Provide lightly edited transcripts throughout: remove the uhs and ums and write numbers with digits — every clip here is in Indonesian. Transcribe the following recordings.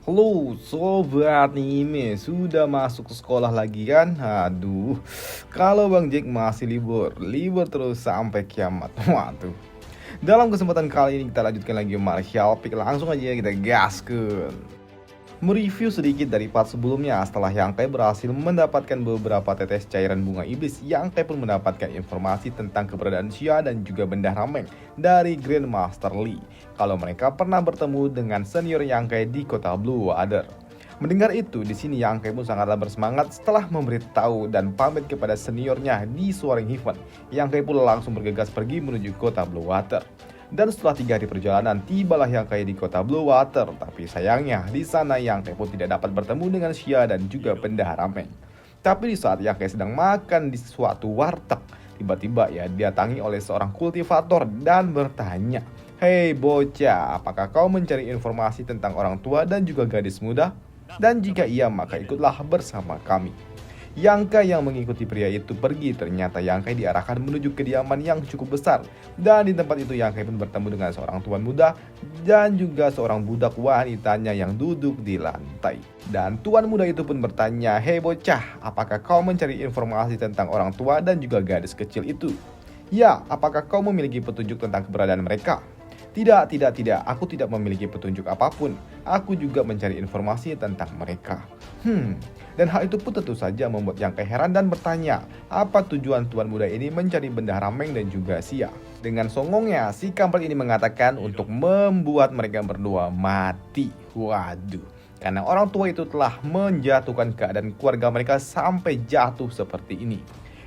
Halo sobat anime, sudah masuk ke sekolah lagi kan? Aduh, kalau Bang Jack masih libur terus sampai kiamat. Waduh. Dalam kesempatan kali ini kita lanjutkan lagi Martial Peak, langsung aja kita gaskeun. Mereview sedikit dari part sebelumnya setelah Yangkai berhasil mendapatkan beberapa tetes cairan bunga iblis, Yangkai pun mendapatkan informasi tentang keberadaan Xia dan juga benda rameng dari Grandmaster Lee kalau mereka pernah bertemu dengan senior Yangkai di kota Blue Water. Mendengar itu, di sini Yangkai pun sangatlah bersemangat setelah memberitahu dan pamit kepada seniornya di Soaring Heaven. Yangkai pun langsung bergegas pergi menuju kota Blue Water. Dan setelah 3 hari perjalanan, tibalah Yangkai di kota Blue Water. Tapi sayangnya, di sana Yangkai pun tidak dapat bertemu dengan Xia dan juga bendahara Meng. Tapi di saat Yangkai sedang makan di suatu warteg, tiba-tiba ia didatangi oleh seorang kultivator dan bertanya, "Hei bocah, apakah kau mencari informasi tentang orang tua dan juga gadis muda? Dan jika iya, maka ikutlah bersama kami." Yangkai yang mengikuti pria itu pergi. Ternyata Yangkai diarahkan menuju kediaman yang cukup besar. Dan di tempat itu Yangkai pun bertemu dengan seorang tuan muda dan juga seorang budak wanitanya yang duduk di lantai. Dan tuan muda itu pun bertanya, "Hei bocah, apakah kau mencari informasi tentang orang tua dan juga gadis kecil itu? Ya, apakah kau memiliki petunjuk tentang keberadaan mereka?" Tidak, aku tidak memiliki petunjuk apapun. Aku juga mencari informasi tentang mereka. Dan hal itu pun tentu saja membuat Yangkai heran dan bertanya, apa tujuan tuan muda ini mencari bendahara Meng dan juga Xia? Dengan songongnya, si kampret ini mengatakan untuk membuat mereka berdua mati. Waduh, karena orang tua itu telah menjatuhkan keadaan keluarga mereka sampai jatuh seperti ini.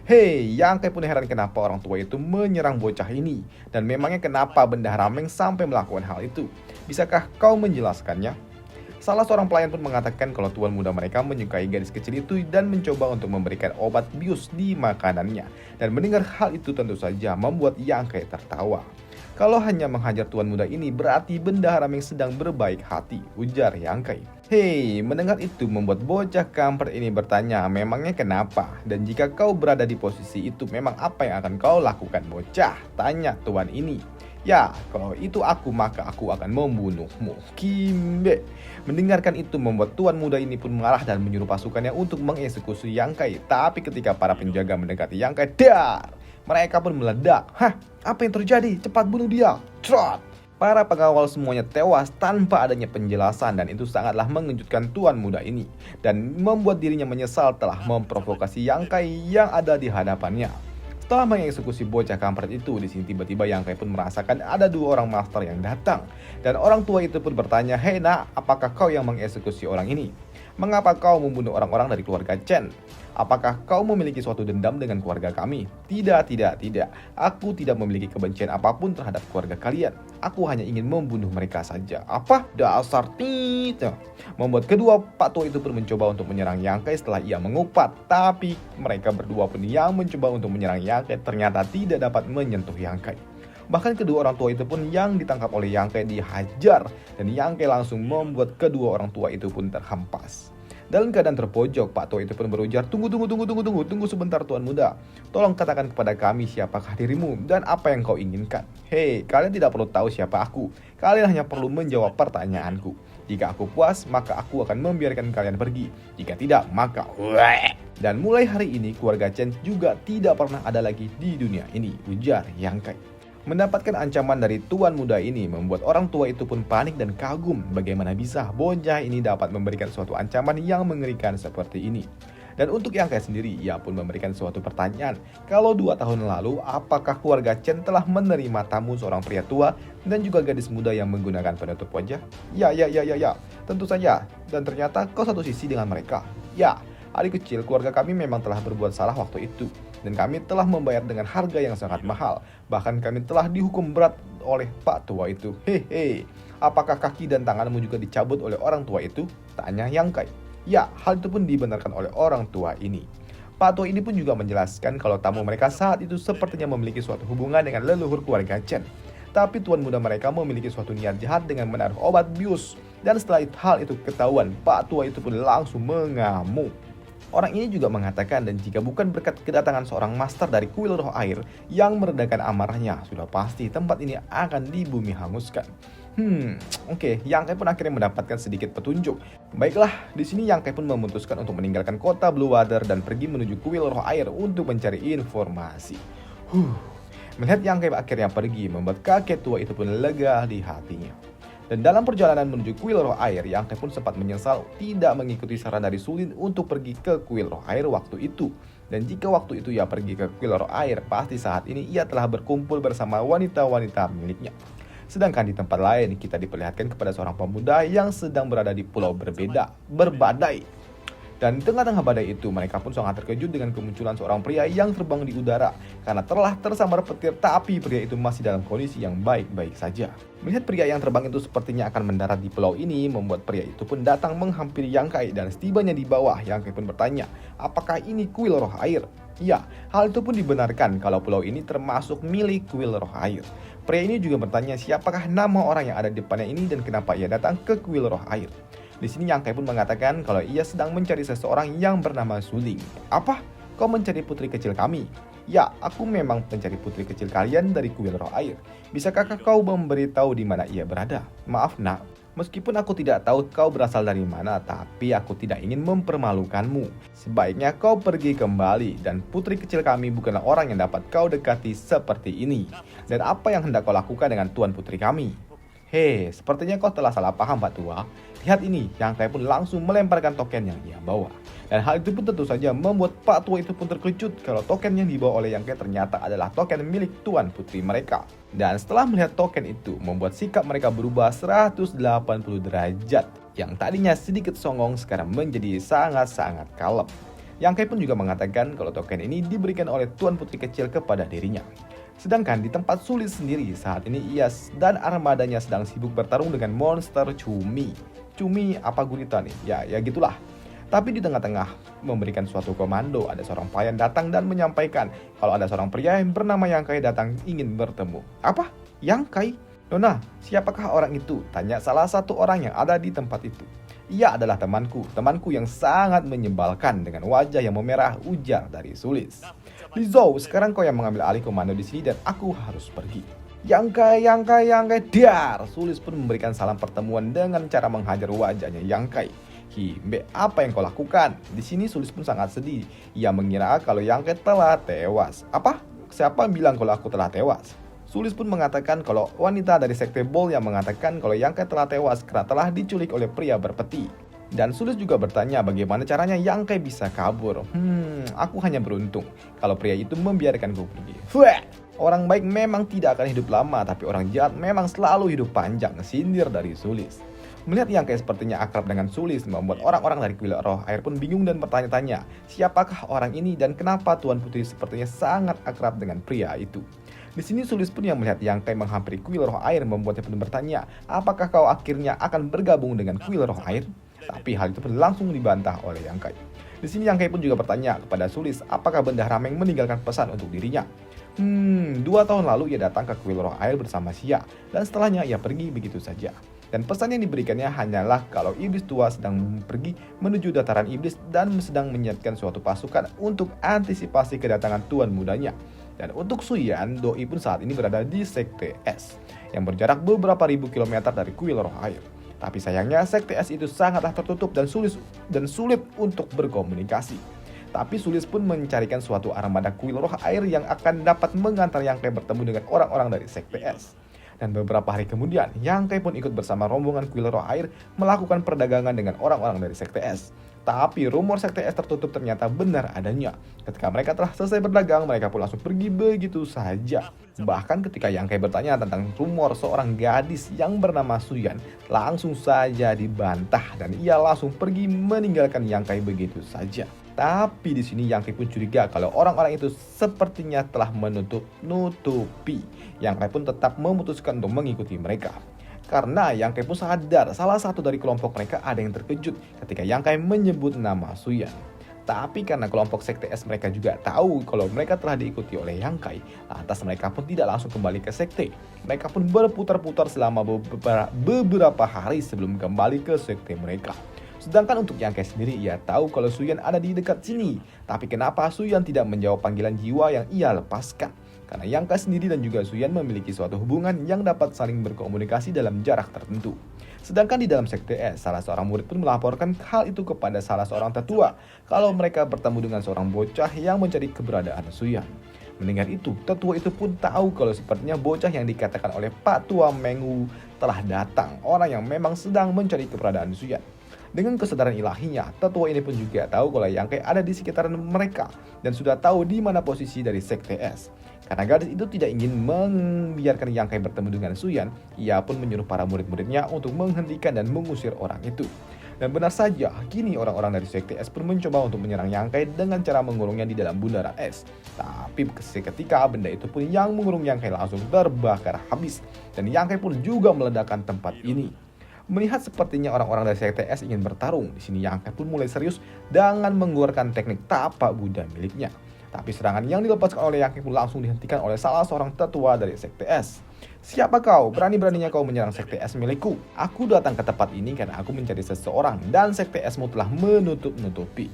Hei, Yangkai pun heran kenapa orang tua itu menyerang bocah ini. Dan memangnya kenapa bendahara Meng sampai melakukan hal itu? Bisakah kau menjelaskannya? Salah seorang pelayan pun mengatakan kalau tuan muda mereka menyukai gadis kecil itu dan mencoba untuk memberikan obat bius di makanannya. Dan mendengar hal itu tentu saja membuat Yangkai tertawa. Kalau hanya menghajar tuan muda ini berarti bendahara Meng sedang berbaik hati, ujar Yangkai. Hei, mendengar itu membuat bocah kampret ini bertanya, memangnya kenapa? Dan jika kau berada di posisi itu, memang apa yang akan kau lakukan bocah? Tanya tuan ini. Ya, kalau itu aku, maka aku akan membunuhmu. Kimbe. Mendengarkan itu membuat tuan muda ini pun marah dan menyuruh pasukannya untuk mengeksekusi Yangkai. Tapi ketika para penjaga mendekati Yangkai, dar! Mereka pun meledak. Hah, apa yang terjadi? Cepat bunuh dia. Trot! Para pengawal semuanya tewas tanpa adanya penjelasan dan itu sangatlah mengejutkan tuan muda ini. Dan membuat dirinya menyesal telah memprovokasi Yangkai yang ada di hadapannya. Setelah mengeksekusi bocah kampret itu, di sini tiba-tiba Yangkai pun merasakan ada 2 orang master yang datang. Dan orang tua itu pun bertanya, "Hei nak, apakah kau yang mengeksekusi orang ini? Mengapa kau membunuh orang-orang dari keluarga Chen? Apakah kau memiliki suatu dendam dengan keluarga kami?" Tidak. Aku tidak memiliki kebencian apapun terhadap keluarga kalian. Aku hanya ingin membunuh mereka saja. Apa? Dasar tidak. Membuat kedua pak tua itu pun mencoba untuk menyerang Yangkai setelah ia mengupat. Tapi mereka berdua pun yang mencoba untuk menyerang Yangkai ternyata tidak dapat menyentuh Yangkai. Bahkan kedua orang tua itu pun yang ditangkap oleh Yangkai dihajar. Dan Yangkai langsung membuat kedua orang tua itu pun terhempas. Dalam keadaan terpojok, pak tua itu pun berujar, tunggu sebentar tuan muda. Tolong katakan kepada kami siapakah dirimu dan apa yang kau inginkan. Hei, kalian tidak perlu tahu siapa aku. Kalian hanya perlu menjawab pertanyaanku. Jika aku puas, maka aku akan membiarkan kalian pergi. Jika tidak, maka Dan mulai hari ini, keluarga Chen juga tidak pernah ada lagi di dunia ini, ujar Yangkai. Mendapatkan ancaman dari tuan muda ini membuat orang tua itu pun panik dan kagum bagaimana bisa bocah ini dapat memberikan suatu ancaman yang mengerikan seperti ini. Dan untuk Yangkai sendiri, ia pun memberikan suatu pertanyaan. Kalau 2 tahun lalu, apakah keluarga Chen telah menerima tamu seorang pria tua dan juga gadis muda yang menggunakan penutup wajah? Ya, tentu saja. Dan ternyata kau satu sisi dengan mereka. Ya, adik kecil, keluarga kami memang telah berbuat salah waktu itu. Dan kami telah membayar dengan harga yang sangat mahal. Bahkan kami telah dihukum berat oleh pak tua itu. Hehe, apakah kaki dan tanganmu juga dicabut oleh orang tua itu? Tanya Yangkai. Ya, hal itu pun dibenarkan oleh orang tua ini. Pak tua ini pun juga menjelaskan kalau tamu mereka saat itu sepertinya memiliki suatu hubungan dengan leluhur keluarga Chen. Tapi tuan muda mereka memiliki suatu niat jahat dengan menaruh obat bius. Dan setelah hal itu ketahuan, pak tua itu pun langsung mengamuk. Orang ini juga mengatakan dan jika bukan berkat kedatangan seorang master dari kuil roh air yang meredakan amarahnya, sudah pasti tempat ini akan dibumi hanguskan. Oke, Yang Kai pun akhirnya mendapatkan sedikit petunjuk. Baiklah, di sini Yang Kai pun memutuskan untuk meninggalkan kota Blue Water dan pergi menuju kuil roh air untuk mencari informasi. Melihat Yang Kai akhirnya pergi, membuat kakek tua itu pun lega di hatinya. Dan dalam perjalanan menuju kuil roh air, Yang Kai pun sempat menyesal tidak mengikuti saran dari Sulin untuk pergi ke kuil roh air waktu itu. Dan jika waktu itu ia pergi ke kuil roh air, pasti saat ini ia telah berkumpul bersama wanita-wanita miliknya. Sedangkan di tempat lain, kita diperlihatkan kepada seorang pemuda yang sedang berada di pulau berbadai. Dan di tengah-tengah badai itu, mereka pun sangat terkejut dengan kemunculan seorang pria yang terbang di udara. Karena telah tersambar petir, tapi pria itu masih dalam kondisi yang baik-baik saja. Melihat pria yang terbang itu sepertinya akan mendarat di pulau ini, membuat pria itu pun datang menghampiri Yang Kai. Dan setibanya di bawah, Yang Kai pun bertanya, apakah ini kuil roh air? Ya, hal itu pun dibenarkan kalau pulau ini termasuk milik kuil roh air. Pria ini juga bertanya siapakah nama orang yang ada di depannya ini dan kenapa ia datang ke kuil roh air. Di sini Yang Kai pun mengatakan kalau ia sedang mencari seseorang yang bernama Suling. Apa? Kau mencari putri kecil kami? Ya, aku memang mencari putri kecil kalian dari kuil roh air. Bisakah kau memberitahu di mana ia berada? Maaf nak, meskipun aku tidak tahu kau berasal dari mana, tapi aku tidak ingin mempermalukanmu. Sebaiknya kau pergi kembali, dan putri kecil kami bukanlah orang yang dapat kau dekati seperti ini. Dan apa yang hendak kau lakukan dengan tuan putri kami? Sepertinya kau telah salah paham Pak Tua. Lihat ini, Yang Kai pun langsung melemparkan token yang ia bawa. Dan hal itu pun tentu saja membuat Pak Tua itu pun terkejut kalau token yang dibawa oleh Yang Kai ternyata adalah token milik tuan putri mereka. Dan setelah melihat token itu, membuat sikap mereka berubah 180 derajat. Yang tadinya sedikit songong sekarang menjadi sangat-sangat kalem. Yang Kai pun juga mengatakan kalau token ini diberikan oleh tuan putri kecil kepada dirinya. Sedangkan di tempat Sulit sendiri, saat ini Iyas dan armadanya sedang sibuk bertarung dengan monster Cumi. Cumi apa gurita nih? Ya gitulah. Tapi di tengah-tengah memberikan suatu komando, ada seorang pelayan datang dan menyampaikan kalau ada seorang pria yang bernama Yang Kai datang ingin bertemu. Apa? Yang Kai? Nona, siapakah orang itu? Tanya salah satu orang yang ada di tempat itu. Ia adalah temanku yang sangat menyebalkan dengan wajah yang memerah, ujar dari Sulis. Lizou, sekarang kau yang mengambil alih komando di sini dan aku harus pergi. Yang Kai, dar! Sulis pun memberikan salam pertemuan dengan cara menghajar wajahnya Yang Kai. Mbak, apa yang kau lakukan? Di sini Sulis pun sangat sedih. Ia mengira kalau Yang Kai telah tewas. Apa? Siapa yang bilang kalau aku telah tewas? Sulis pun mengatakan kalau wanita dari sekte Bol yang mengatakan kalau Yang Kai telah tewas karena telah diculik oleh pria berpeti. Dan Sulis juga bertanya bagaimana caranya Yang Kai bisa kabur. Aku hanya beruntung kalau pria itu membiarkanku pergi. Orang baik memang tidak akan hidup lama, tapi orang jahat memang selalu hidup panjang, sindir dari Sulis. Melihat Yang Kai sepertinya akrab dengan Sulis, membuat orang-orang dari kuil roh air pun bingung dan bertanya-tanya, siapakah orang ini dan kenapa Tuan Putri sepertinya sangat akrab dengan pria itu. Di sini Sulis pun yang melihat Yang Kai menghampiri kuil roh air membuatnya pun bertanya, apakah kau akhirnya akan bergabung dengan kuil roh air? Tapi hal itu pun langsung dibantah oleh Yang Kai. Di sini Yang Kai pun juga bertanya kepada Sulis, apakah Benda Rameng meninggalkan pesan untuk dirinya? 2 tahun lalu ia datang ke kuil roh air bersama Xia, dan setelahnya ia pergi begitu saja. Dan pesan yang diberikannya hanyalah kalau iblis tua sedang pergi menuju dataran iblis dan sedang menyiapkan suatu pasukan untuk antisipasi kedatangan tuan mudanya. Dan untuk Suyan, Doi pun saat ini berada di Sekte S, yang berjarak beberapa ribu kilometer dari kuil roh air. Tapi sayangnya Sekte S itu sangatlah tertutup dan sulit untuk berkomunikasi. Tapi Sulis pun mencarikan suatu armada kuil roh air yang akan dapat mengantar Yang Kai bertemu dengan orang-orang dari Sekte S. Dan beberapa hari kemudian, Yang Kai pun ikut bersama rombongan kuil roh air melakukan perdagangan dengan orang-orang dari Sekte S. Tapi rumor Sekte S tertutup ternyata benar adanya. Ketika mereka telah selesai berdagang, mereka pun langsung pergi begitu saja. Bahkan ketika Yang Kai bertanya tentang rumor seorang gadis yang bernama Suyan, langsung saja dibantah dan ia langsung pergi meninggalkan Yang Kai begitu saja. Tapi di sini Yang Kai pun curiga kalau orang-orang itu sepertinya telah menutupi. Yang Kai pun tetap memutuskan untuk mengikuti mereka. Karena Yang Kai pun sadar salah satu dari kelompok mereka ada yang terkejut ketika Yang Kai menyebut nama Suyan. Tapi karena kelompok Sekte S mereka juga tahu kalau mereka telah diikuti oleh Yang Kai, lantas mereka pun tidak langsung kembali ke Sekte. Mereka pun berputar-putar selama beberapa hari sebelum kembali ke Sekte mereka. Sedangkan untuk Yang Kai sendiri, ia tahu kalau Suyan ada di dekat sini. Tapi kenapa Suyan tidak menjawab panggilan jiwa yang ia lepaskan? Karena Yang Kai sendiri dan juga Suyan memiliki suatu hubungan yang dapat saling berkomunikasi dalam jarak tertentu. Sedangkan di dalam sekte S, salah seorang murid pun melaporkan hal itu kepada salah seorang tetua kalau mereka bertemu dengan seorang bocah yang mencari keberadaan Suyan. Mendengar itu, tetua itu pun tahu kalau sepertinya bocah yang dikatakan oleh Pak Tua Mengu telah datang, orang yang memang sedang mencari keberadaan Suyan. Dengan kesadaran ilahinya, tetua ini pun juga tahu kalau Yang Kai ada di sekitaran mereka dan sudah tahu di mana posisi dari sekte S. Karena gadis itu tidak ingin membiarkan Yang Kai bertemu dengan Suyan, ia pun menyuruh para murid-muridnya untuk menghentikan dan mengusir orang itu. Dan benar saja, kini orang-orang dari sekte S pun mencoba untuk menyerang Yang Kai dengan cara mengurungnya di dalam bundaran es. Tapi seketika benda itu pun yang mengurung Yang Kai langsung terbakar habis, dan Yang Kai pun juga meledakkan tempat ini. Melihat sepertinya orang-orang dari sekte S ingin bertarung, di sini Yang Kai pun mulai serius dengan mengeluarkan teknik tapak Buddha miliknya. Tapi serangan yang dilepaskan oleh Yang Kai pun langsung dihentikan oleh salah seorang tetua dari sekte S. "Siapa kau? Berani-beraninya kau menyerang sekte S milikku? Aku datang ke tempat ini karena aku mencari seseorang dan sekte S-mu telah menutup-nutupi,"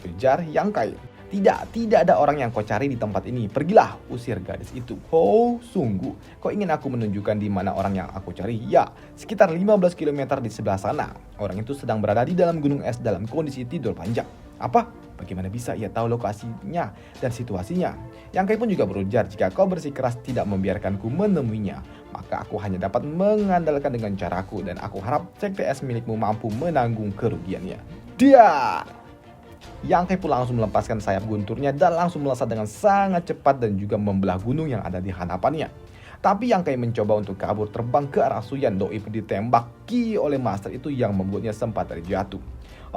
ujar Yang Kai. Tidak ada orang yang kau cari di tempat ini. Pergilah," usir gadis itu. "Oh, sungguh? Kau ingin aku menunjukkan di mana orang yang aku cari?" "Ya, sekitar 15 km di sebelah sana. Orang itu sedang berada di dalam gunung es dalam kondisi tidur panjang." "Apa? Bagaimana bisa ia tahu lokasinya dan situasinya?" Yang Kai pun juga berujar, "Jika kau bersikeras tidak membiarkanku menemuinya, maka aku hanya dapat mengandalkan dengan caraku dan aku harap sekte es milikmu mampu menanggung kerugiannya." Dia Yang Kai pun langsung melepaskan sayap gunturnya dan langsung melesat dengan sangat cepat dan juga membelah gunung yang ada di hadapannya. Tapi Yang Kai mencoba untuk kabur terbang ke arah Suyan. Doi pun ditembaki oleh master itu yang membuatnya sempat terjatuh.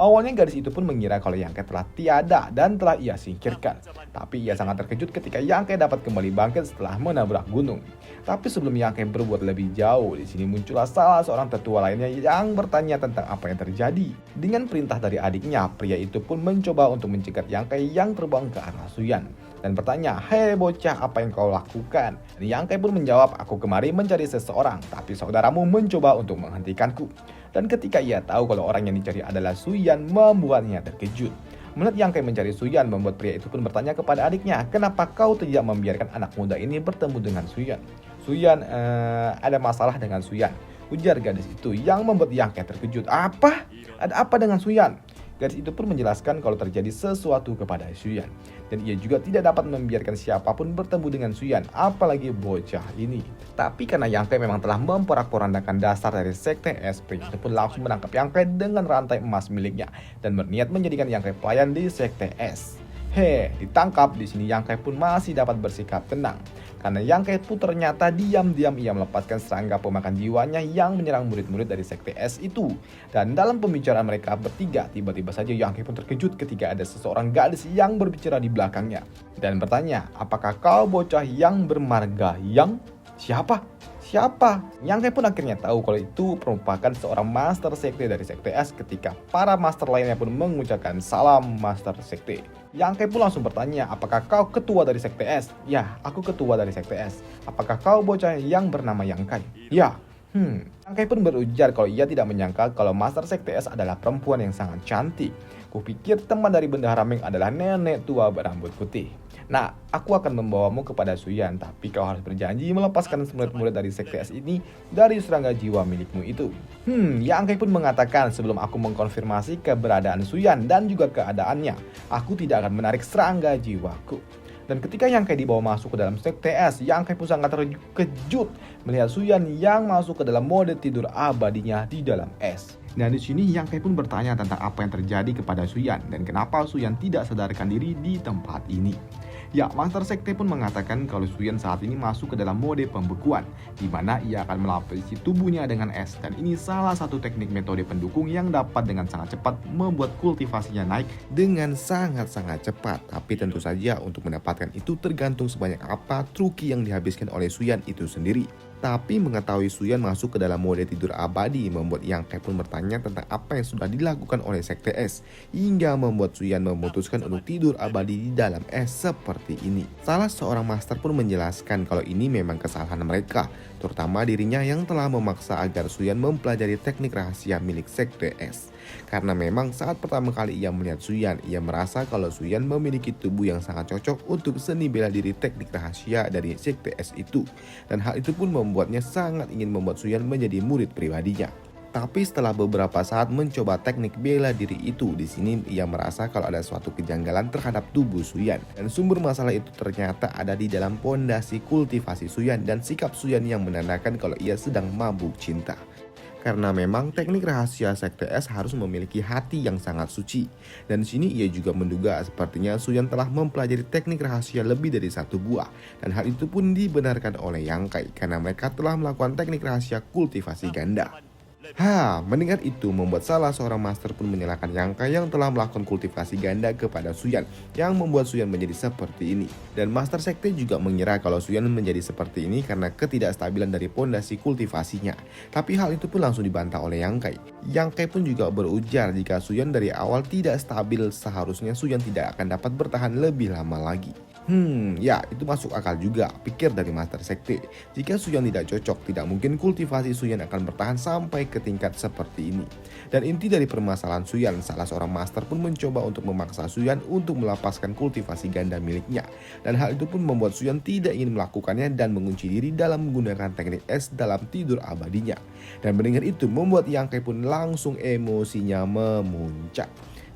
Awalnya gadis itu pun mengira kalau Yang Kai telah tiada dan telah ia singkirkan. Tapi ia sangat terkejut ketika Yang Kai dapat kembali bangkit setelah menabrak gunung. Tapi sebelum Yang Kai berbuat lebih jauh, di sini muncullah salah seorang tetua lainnya yang bertanya tentang apa yang terjadi. Dengan perintah dari adiknya, pria itu pun mencoba untuk mencegat Yang Kai yang terbang ke arah Suyan dan bertanya, "Hei bocah, apa yang kau lakukan?" Dan Yang Kai pun menjawab, "Aku kemari mencari seseorang, tapi saudaramu mencoba untuk menghentikanku." Dan ketika ia tahu kalau orang yang dicari adalah Suyan, membuatnya terkejut. Melihat Yang Kai mencari Suyan, membuat pria itu pun bertanya kepada adiknya, "Kenapa kau tidak membiarkan anak muda ini bertemu dengan Suyan?" "Suyan, ada masalah dengan Suyan," ujar gadis itu yang membuat Yang Kai terkejut. "Apa? Ada apa dengan Suyan?" Gadis itu pun menjelaskan kalau terjadi sesuatu kepada Suyan, dan ia juga tidak dapat membiarkan siapapun bertemu dengan Suyan, apalagi bocah ini. Tapi karena Yang Kai memang telah memporak-porandakan dasar dari sekte S, pria itu pun langsung menangkap Yang Kai dengan rantai emas miliknya dan berniat menjadikan Yang Kai pelayan di sekte S. Ditangkap. Di sini Yang Kai pun masih dapat bersikap tenang. Karena Yang Kai pun ternyata diam-diam ia melepaskan serangga pemakan jiwanya yang menyerang murid-murid dari sekte S itu. Dan dalam pembicaraan mereka bertiga, tiba-tiba saja Yang Kai pun terkejut ketika ada seseorang gadis yang berbicara di belakangnya dan bertanya, "Apakah kau bocah yang bermarga Yang?" Siapa? Yang Kai pun akhirnya tahu kalau itu merupakan seorang master sekte dari sekte S ketika para master lainnya pun mengucapkan salam master sekte. Yang Kai pun langsung bertanya, "Apakah kau ketua dari sekte S?" "Ya, aku ketua dari sekte S." "Apakah kau bocah yang bernama Yang Kai?" "Ya." Yang Kai pun berujar kalau ia tidak menyangka kalau master sekte S adalah perempuan yang sangat cantik. "Kupikir teman dari Bendahara Meng adalah nenek tua berambut putih. Nah, aku akan membawamu kepada Suyan, tapi kau harus berjanji melepaskan murid-murid dari sekte S ini dari serangga jiwa milikmu itu." Yang Kai pun mengatakan, "Sebelum aku mengkonfirmasi keberadaan Suyan dan juga keadaannya, aku tidak akan menarik serangga jiwaku." Dan ketika Yang Kai dibawa masuk ke dalam sekte S, Yang Kai pun sangat terkejut melihat Suyan yang masuk ke dalam mode tidur abadinya di dalam es. Dan di sini Yang Kai pun bertanya tentang apa yang terjadi kepada Suyan dan kenapa Suyan tidak sadarkan diri di tempat ini. Ya, master sekte pun mengatakan kalau Suyan saat ini masuk ke dalam mode pembekuan, di mana ia akan melapisi tubuhnya dengan es, dan ini salah satu teknik metode pendukung yang dapat dengan sangat cepat membuat kultivasinya naik dengan sangat-sangat cepat. Tapi tentu saja untuk mendapatkan itu tergantung sebanyak apa truki yang dihabiskan oleh Suyan itu sendiri. Tapi mengetahui Suyan masuk ke dalam mode tidur abadi membuat Yang Kai pun bertanya tentang apa yang sudah dilakukan oleh sekte S, hingga membuat Suyan memutuskan untuk tidur abadi di dalam es seperti ini. Salah seorang master pun menjelaskan kalau ini memang kesalahan mereka. terutama dirinya yang telah memaksa agar Suyan mempelajari teknik rahasia milik Sekte S. Karena memang saat pertama kali ia melihat Suyan, ia merasa kalau Suyan memiliki tubuh yang sangat cocok untuk seni bela diri teknik rahasia dari Sekte S itu. Dan hal itu pun membuatnya sangat ingin membuat Suyan menjadi murid pribadinya. Tapi setelah beberapa saat mencoba teknik bela diri itu, di sini ia merasa kalau ada suatu kejanggalan terhadap tubuh Suyan. Dan sumber masalah itu ternyata ada di dalam pondasi kultivasi Suyan dan sikap Suyan yang menandakan kalau ia sedang mabuk cinta. Karena memang teknik rahasia Sekte S harus memiliki hati yang sangat suci. Dan di sini ia juga menduga sepertinya Suyan telah mempelajari teknik rahasia lebih dari satu buah. Dan hal itu pun dibenarkan oleh Yang Kai karena mereka telah melakukan teknik rahasia kultivasi ganda. Mendengar itu membuat salah seorang master pun menyalahkan Yang Kai yang telah melakukan kultivasi ganda kepada Suyan yang membuat Suyan menjadi seperti ini. Dan master sekte juga mengira kalau Suyan menjadi seperti ini karena ketidakstabilan dari pondasi kultivasinya. Tapi hal itu pun langsung dibantah oleh Yang Kai. Yang Kai pun juga berujar jika Suyan dari awal tidak stabil, seharusnya Suyan tidak akan dapat bertahan lebih lama lagi. Ya itu masuk akal juga, pikir dari master sekte. Jika Suyan tidak cocok, tidak mungkin kultivasi Suyan akan bertahan sampai ke tingkat seperti ini. Dan inti dari permasalahan Suyan, salah seorang master pun mencoba untuk memaksa Suyan untuk melepaskan kultivasi ganda miliknya. Dan hal itu pun membuat Suyan tidak ingin melakukannya dan mengunci diri dalam menggunakan teknik es dalam tidur abadinya. Dan mendengar itu membuat Yang Kai pun langsung emosinya memuncak.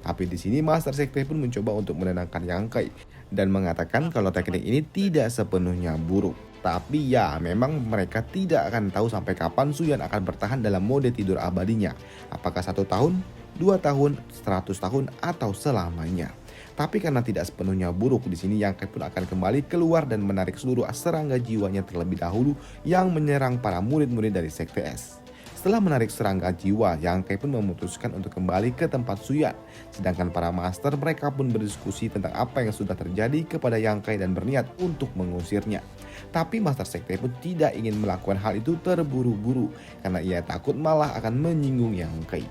Tapi di sini master sekte pun mencoba untuk menenangkan Yang Kai dan mengatakan kalau teknik ini tidak sepenuhnya buruk. Tapi ya memang mereka tidak akan tahu sampai kapan Suyan akan bertahan dalam mode tidur abadinya. Apakah 1 tahun, 2 tahun, 100 tahun atau selamanya. Tapi karena tidak sepenuhnya buruk, di sini Yang Kai pun akan kembali keluar dan menarik seluruh serangga jiwanya terlebih dahulu yang menyerang para murid-murid dari Sekte S. Setelah menarik serangga jiwa, Yang Kai pun memutuskan untuk kembali ke tempat Suyan. Sedangkan para master mereka pun berdiskusi tentang apa yang sudah terjadi kepada Yang Kai dan berniat untuk mengusirnya. Tapi master sekte pun tidak ingin melakukan hal itu terburu-buru karena ia takut malah akan menyinggung Yang Kai.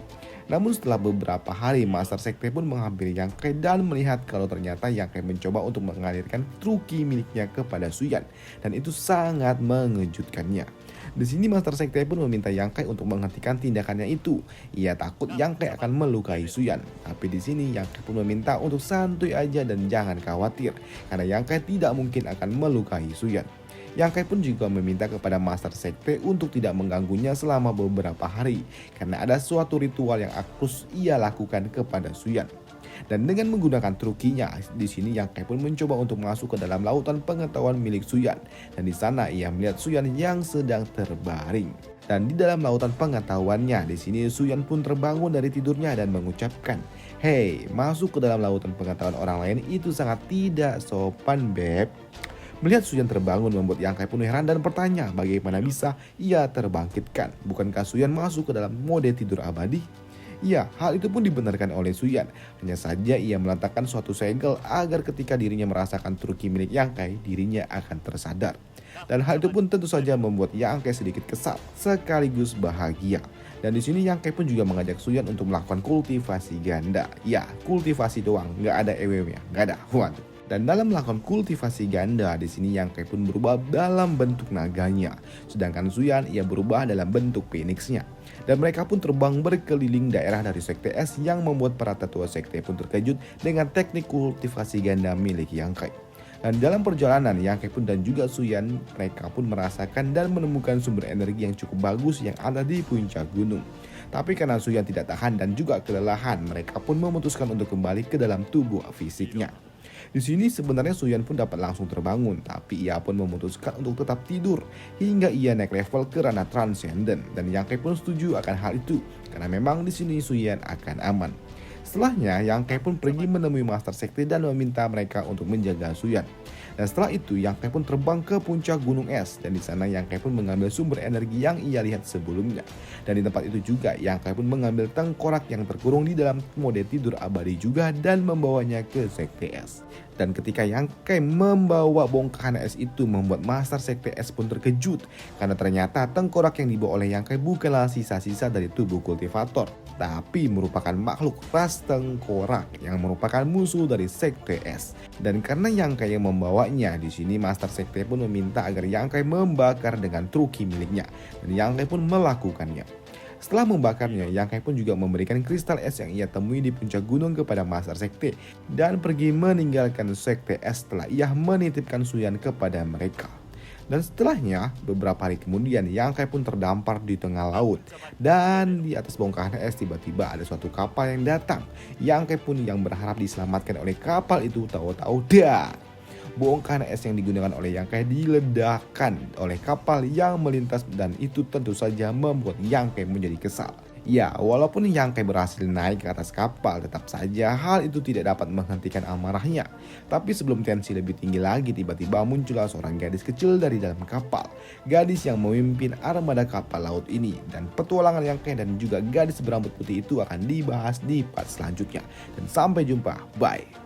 Namun setelah beberapa hari, master sekte pun menghampiri Yang Kai dan melihat kalau ternyata Yang Kai mencoba untuk mengalirkan truki miliknya kepada Suyan. Dan itu sangat mengejutkannya. Di sini master sekte pun meminta Yang Kai untuk menghentikan tindakannya itu. Ia takut Yang Kai akan melukai Suyan. Tapi di sini Yang Kai pun meminta untuk santuy aja dan jangan khawatir karena Yang Kai tidak mungkin akan melukai Suyan. Yang Kai pun juga meminta kepada master sekte untuk tidak mengganggunya selama beberapa hari karena ada suatu ritual yang harus ia lakukan kepada Suyan. Dan dengan menggunakan trukinya, di sini Yang Kai pun mencoba untuk masuk ke dalam lautan pengetahuan milik Suyan. Dan di sana ia melihat Suyan yang sedang terbaring. Dan di dalam lautan pengetahuannya, di sini Suyan pun terbangun dari tidurnya dan mengucapkan, "Hei, masuk ke dalam lautan pengetahuan orang lain itu sangat tidak sopan, Beb." Melihat Suyan terbangun membuat Yang Kai pun heran dan bertanya bagaimana bisa ia terbangkitkan. Bukankah Suyan masuk ke dalam mode tidur abadi? Ya, hal itu pun dibenarkan oleh Suyan. Hanya saja ia meletakkan suatu segel agar ketika dirinya merasakan truki milik Yang Kai, dirinya akan tersadar. Dan hal itu pun tentu saja membuat Yang Kai sedikit kesal sekaligus bahagia. Dan di sini Yang Kai pun juga mengajak Suyan untuk melakukan kultivasi ganda. Ya, kultivasi doang, nggak ada EW-nya, nggak ada. Waduh. Dan dalam melakukan kultivasi ganda, di sini Yang Kai pun berubah dalam bentuk naganya, sedangkan Suyan ia berubah dalam bentuk phoenixnya. Dan mereka pun terbang berkeliling daerah dari Sekte S yang membuat para tetua sekte pun terkejut dengan teknik kultivasi ganda milik Yang Kai. Dan dalam perjalanan Yang Kai pun dan juga Suyan mereka pun merasakan dan menemukan sumber energi yang cukup bagus yang ada di puncak gunung. Tapi karena Suyan tidak tahan dan juga kelelahan, mereka pun memutuskan untuk kembali ke dalam tubuh fisiknya. Di sini sebenarnya Suyan pun dapat langsung terbangun, tapi ia pun memutuskan untuk tetap tidur hingga ia naik level ke ranah transcendent. Dan Yang Kai pun setuju akan hal itu karena memang di sini Suyan akan aman. Setelahnya Yang Kai pun pergi menemui master sekte dan meminta mereka untuk menjaga Suyan. Dan setelah itu Yang Kai pun terbang ke puncak gunung es dan di sana Yang Kai pun mengambil sumber energi yang ia lihat sebelumnya. Dan di tempat itu juga Yang Kai pun mengambil tengkorak yang terkurung di dalam mode tidur abadi juga dan membawanya ke Sekte S. Dan ketika Yang Kai membawa bongkahan es itu membuat master Sekte S pun terkejut karena ternyata tengkorak yang dibawa oleh Yang Kai bukanlah sisa-sisa dari tubuh kultivator. tapi merupakan makhluk ras tengkorak yang merupakan musuh dari Sekte S. Dan karena Yang Kai yang membawanya, di sini Master Sekte pun meminta agar Yang Kai membakar dengan truki miliknya, dan Yang Kai pun melakukannya. Setelah membakarnya, Yang Kai pun juga memberikan kristal es yang ia temui di puncak gunung kepada Master Sekte dan pergi meninggalkan Sekte S setelah ia menitipkan Suyan kepada mereka. Dan setelahnya, beberapa hari kemudian, Yang Kai pun terdampar di tengah laut. Dan di atas bongkahan es tiba-tiba ada suatu kapal yang datang. Yang Kai pun yang berharap diselamatkan oleh kapal itu, tahu-tahu bongkahan es yang digunakan oleh Yang Kai diledakkan oleh kapal yang melintas, dan itu tentu saja membuat Yang Kai menjadi kesal. Ya, walaupun Yang Kai berhasil naik ke atas kapal, tetap saja hal itu tidak dapat menghentikan amarahnya. Tapi sebelum tensi lebih tinggi lagi, tiba-tiba muncullah seorang gadis kecil dari dalam kapal. Gadis yang memimpin armada kapal laut ini, dan petualangan Yang Kai dan juga gadis berambut putih itu akan dibahas di part selanjutnya. Dan sampai jumpa, bye.